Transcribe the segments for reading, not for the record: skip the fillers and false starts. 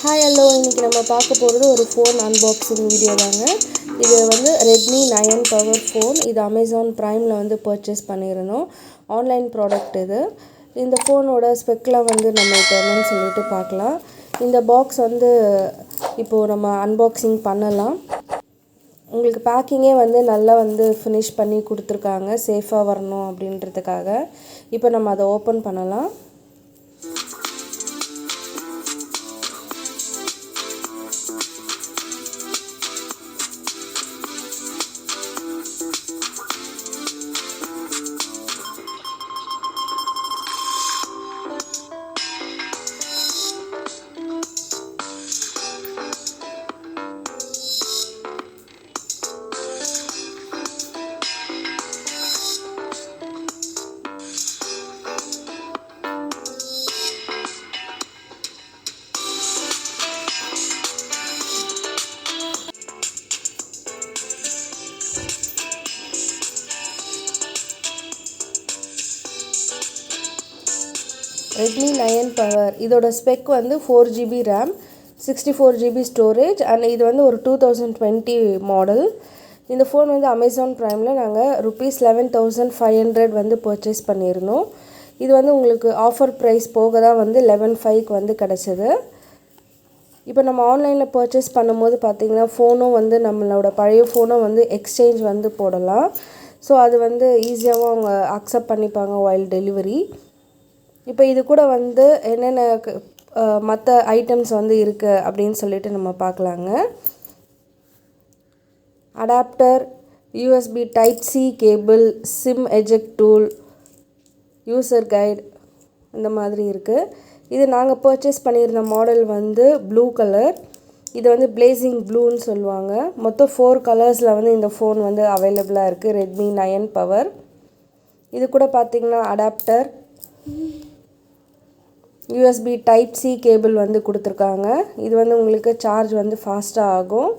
Hi hello, இன்றைக்கி நம்ம பார்க்க போகிறது ஒரு ஃபோன் அன்பாக்சிங் வீடியோ தாங்க. இது வந்து ரெட்மி 9 பவர் ஃபோன். இது அமேசான் ப்ரைமில் வந்து பர்ச்சேஸ் பண்ணியிருந்தோம். ஆன்லைன் ப்ராடக்ட் இது. இந்த ஃபோனோட ஸ்பெக்கில் வந்து நம்ம இப்போ என்னன்னு சொல்லிட்டு பார்க்கலாம். இந்த பாக்ஸ் வந்து இப்போது நம்ம அன்பாக்சிங் பண்ணலாம். உங்களுக்கு பேக்கிங்கே வந்து நல்லா வந்து ஃபினிஷ் பண்ணி கொடுத்துருக்காங்க, சேஃபாக வரணும் அப்படின்றதுக்காக. இப்போ நம்ம அதை ஓப்பன் பண்ணலாம். ரெட்மி 9 பவர் இதோட ஸ்பெக் வந்து 4GB RAM, 64GB storage and இது வந்து ஒரு 2020 மாடல். இந்த ஃபோன் வந்து அமேசான் ப்ரைமில் நாங்கள் ₹11,500 வந்து பர்ச்சேஸ் பண்ணியிருந்தோம். இது வந்து உங்களுக்கு ஆஃபர் ப்ரைஸ் போக தான் வந்து 11,500 வந்து கிடச்சிது. இப்போ நம்ம ஆன்லைனில் பர்ச்சேஸ் பண்ணும்போது பார்த்திங்கன்னா ஃபோனும் வந்து நம்மளோட பழைய ஃபோனும் வந்து எக்ஸ்சேஞ்ச் வந்து போடலாம். ஸோ அது வந்து ஈஸியாகவும் அவங்க அக்செப்ட் பண்ணிப்பாங்க வைல் டெலிவரி. இப்போ இது கூட வந்து என்னென்ன மற்ற ஐட்டம்ஸ் வந்து இருக்குது அப்படின்னு சொல்லிட்டு நம்ம பார்க்கலாங்க. Adapter, USB type C cable, sim eject tool, user guide இந்த மாதிரி இருக்குது. இது நாங்கள் பர்ச்சேஸ் பண்ணியிருந்த மாடல் வந்து ப்ளூ கலர். இது வந்து பிளேசிங் ப்ளூன்னு சொல்லுவாங்க. மொத்தம் 4 கலர்ஸில் வந்து இந்த ஃபோன் வந்து அவைலபிளாக இருக்குது. Redmi 9 power. இது கூட பார்த்திங்கன்னா adapter, USB type C cable வந்து கொடுத்துருக்காங்க. இது வந்து உங்களுக்கு சார்ஜ் வந்து ஃபாஸ்ட்டாக ஆகும்.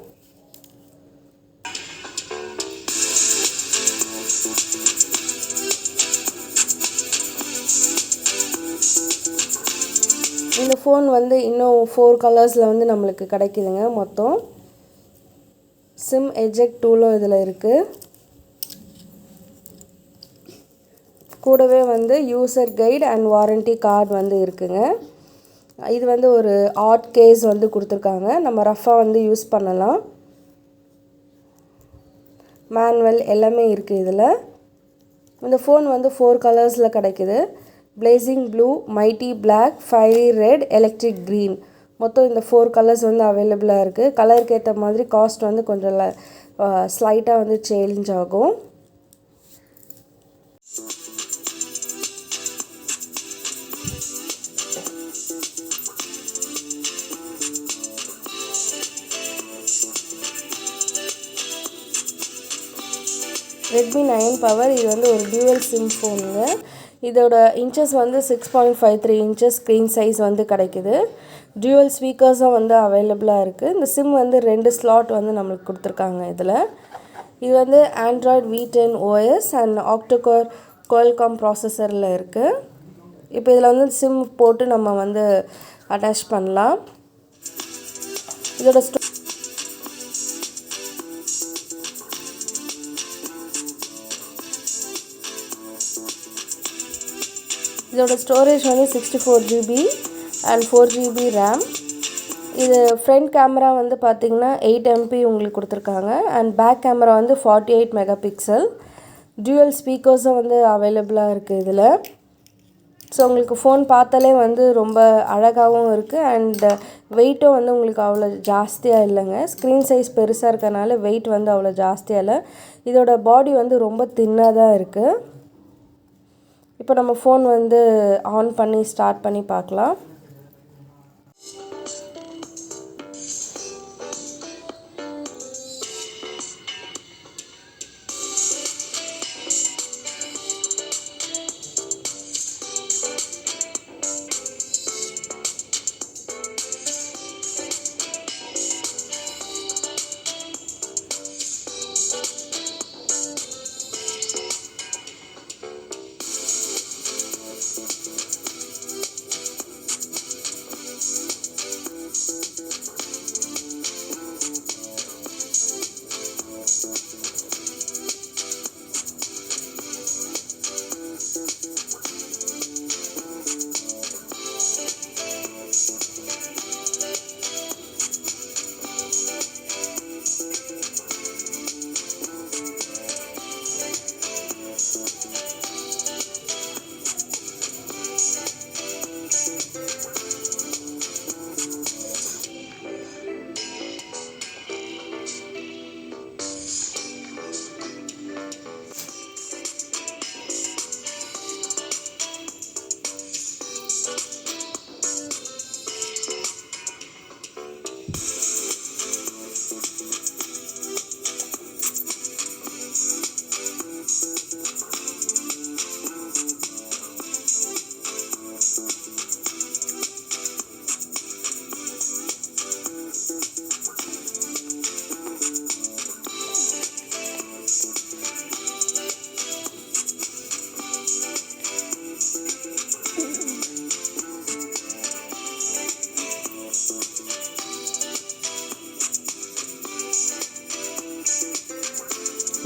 இந்த ஃபோன் வந்து இன்னும் 4 கலர்ஸில் வந்து நம்மளுக்கு கிடைக்குதுங்க. மொத்தம் சிம் எஜெக்ட் டூலும் இதில் இருக்குது. கூடவே வந்து user guide and warranty card வந்து இருக்குங்க. இது வந்து ஒரு ஆட் கேஸ் வந்து கொடுத்துருக்காங்க. நம்ம ரஃபாக வந்து யூஸ் பண்ணலாம். மேனுவல் எல்லாமே இருக்குது இதில். இந்த ஃபோன் வந்து 4 கலர்ஸில் கிடைக்குது. Blazing blue, mighty black, fiery red, electric green. மொத்தம் இந்த 4 கலர்ஸ் வந்து அவைலபிளாக இருக்குது. கலருக்கு ஏற்ற மாதிரி காஸ்ட் வந்து கொஞ்சம் ஸ்லைட்டாக வந்து சேஞ்ச் ஆகும். ரெட்மி 9 பவர் இது வந்து ஒரு டியூவல் சிம் ஃபோனுங்க. இதோட இன்ச்சஸ் வந்து 6.53 இன்ச்சஸ் ஸ்க்ரீன் சைஸ் வந்து கிடைக்குது. டியூவல் ஸ்பீக்கர்ஸும் வந்து அவைலபிளாக இருக்குது. இந்த சிம் வந்து 2 ஸ்லாட் வந்து நம்மளுக்கு கொடுத்துருக்காங்க இதில். இது வந்து android V10 OS and octa core Qualcomm ப்ராசஸரில் இருக்குது. இப்போ இதில் வந்து சிம் போட்டு நம்ம வந்து அட்டாச் பண்ணலாம். இதோட ஸ்டோரேஜ் வந்து 64GB அண்ட் 4GB ரேம். இது ஃப்ரண்ட் கேமரா வந்து பார்த்திங்கன்னா 8 MP உங்களுக்கு கொடுத்துருக்காங்க அண்ட் பேக் கேமரா வந்து 48 மெகாபிக்சல். டியூவல் ஸ்பீக்கர்ஸும் வந்து அவைலபிளாக இருக்குது இதில். ஸோ உங்களுக்கு ஃபோன் பார்த்தாலே வந்து ரொம்ப அழகாகவும் இருக்குது அண்ட் வெயிட்டும் வந்து உங்களுக்கு அவ்வளோ ஜாஸ்தியாக இல்லைங்க. ஸ்க்ரீன் சைஸ் பெருசாக இருக்கறனால வெயிட் வந்து அவ்வளோ ஜாஸ்தியாக இல்லை. இதோட பாடி வந்து ரொம்ப தின்னாக தான் இருக்குது. இப்போ நம்ம ஃபோன் வந்து ஆன் பண்ணி ஸ்டார்ட் பண்ணி பார்க்கலாம்.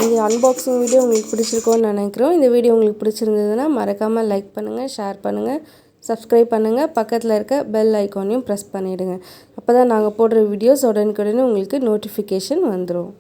இந்த அன்பாக்சிங் வீடியோ உங்களுக்கு பிடிச்சிருக்கோன்னு நினைக்கிறோம். இந்த வீடியோ உங்களுக்கு பிடிச்சிருந்ததுன்னா மறக்காமல் லைக் பண்ணுங்கள், ஷேர் பண்ணுங்கள், சப்ஸ்கிரைப் பண்ணுங்கள். பக்கத்தில் இருக்க பெல் ஐக்கானையும் ப்ரெஸ் பண்ணிவிடுங்க. அப்போ தான் நாங்கள் போடுற வீடியோஸ் உடனுக்குடனே உங்களுக்கு நோட்டிஃபிகேஷன் வந்துடும்.